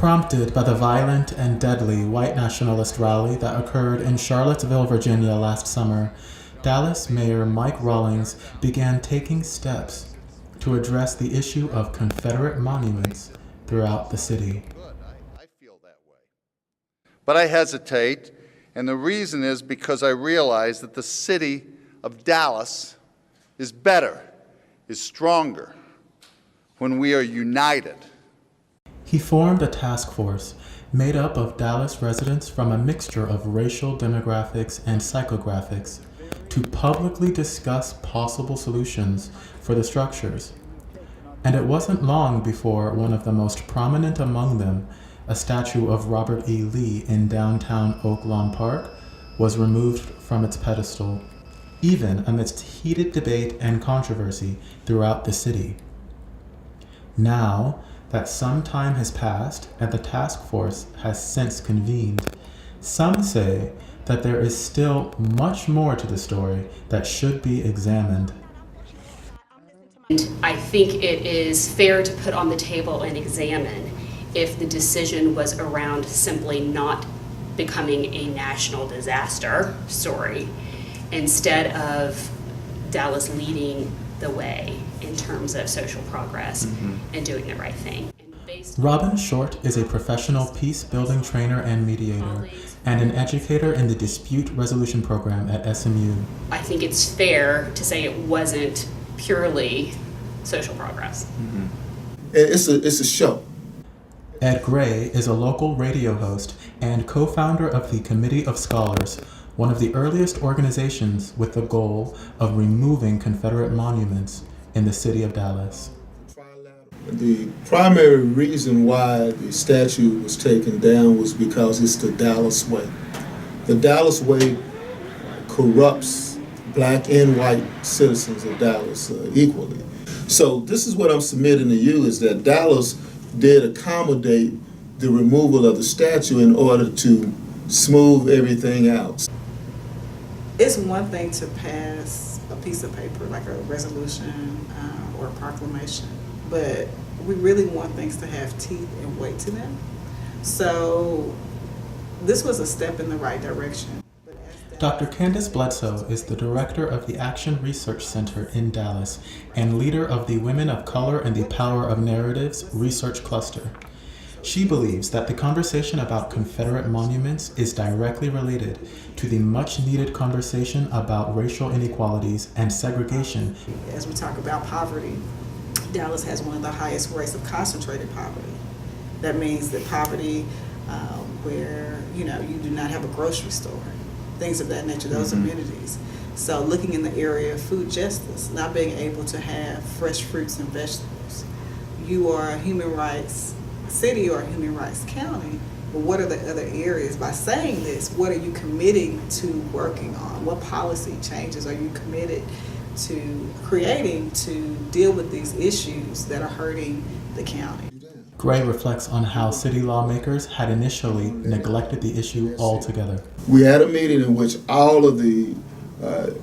Prompted by the violent and deadly white nationalist rally that occurred in Charlottesville, Virginia last summer, Dallas Mayor Mike Rawlings began taking steps to address the issue of Confederate monuments throughout the city. I feel that way. But I hesitate, and the reason is because I realize that the city of Dallas is better, is stronger, when we are united. He formed a task force made up of Dallas residents from a mixture of racial demographics and psychographics to publicly discuss possible solutions for the structures. And it wasn't long before one of the most prominent among them, a statue of Robert E. Lee in downtown Oak Lawn Park, was removed from its pedestal, even amidst heated debate and controversy throughout the city. Now that some time has passed and the task force has since convened, some say that there is still much more to the story that should be examined. I think it is fair to put on the table and examine if the decision was around simply not becoming a national disaster story, instead of Dallas leading the way in terms of social progress and doing the right thing. Robin Short is a professional peace-building trainer and mediator, and an educator in the dispute resolution program at SMU. I think it's fair to say it wasn't purely social progress. It's a show. Ed Gray is a local radio host and co-founder of the Committee of Scholars, one of the earliest organizations with the goal of removing Confederate monuments in the city of Dallas. The primary reason why the statue was taken down was because it's the Dallas way. The Dallas way corrupts black and white citizens of Dallas equally. So this is what I'm submitting to you, is that Dallas did accommodate the removal of the statue in order to smooth everything out. It's one thing to pass a piece of paper like a resolution or a proclamation, but we really want things to have teeth and weight to them. So this was a step in the right direction. Dr. Candace Bledsoe is the director of the Action Research Center in Dallas and leader of the Women of Color and the Power of Narratives Research Cluster. She believes that the conversation about Confederate monuments is directly related to the much-needed conversation about racial inequalities and segregation. As we talk about poverty, Dallas has one of the highest rates of concentrated poverty. That means that poverty where you do not have a grocery store, things of that nature, those amenities. So looking in the area of food justice, not being able to have fresh fruits and vegetables. You are a human rights city or a human rights county, but what are the other areas? By saying this, what are you committing to working on? What policy changes are you committed to creating to deal with these issues that are hurting the county? Gray reflects on how city lawmakers had initially neglected the issue altogether. We had a meeting in which all of the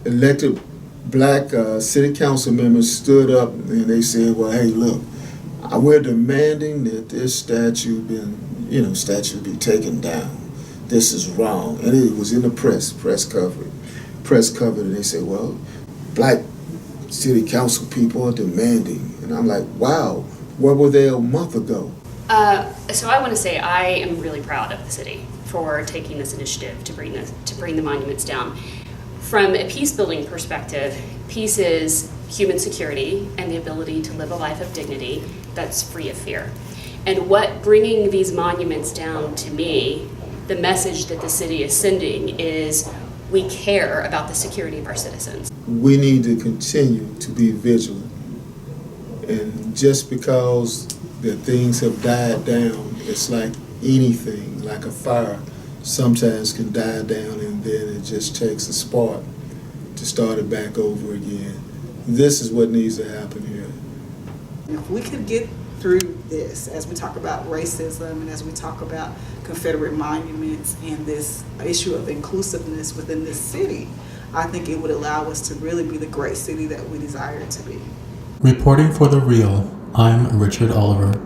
elected black city council members stood up and they said, well, hey, look, we're demanding that this statue be taken down. This is wrong. And it was in the press covered, and they said, well, black city council people are demanding. And I'm like, wow, where were they a month ago? So I want to say I am really proud of the city for taking this initiative to bring the monuments down. From a peace building perspective, peace is human security and the ability to live a life of dignity that's free of fear. And what bringing these monuments down, to me, the message that the city is sending is we care about the security of our citizens. We need to continue to be vigilant. And just because that things have died down, it's like anything, like a fire, sometimes can die down and then it just takes a spark to start it back over again. This is what needs to happen here. If we could get through this, as we talk about racism and as we talk about Confederate monuments and this issue of inclusiveness within this city, I think it would allow us to really be the great city that we desire it to be. Reporting for The Real, I'm Richard Oliver.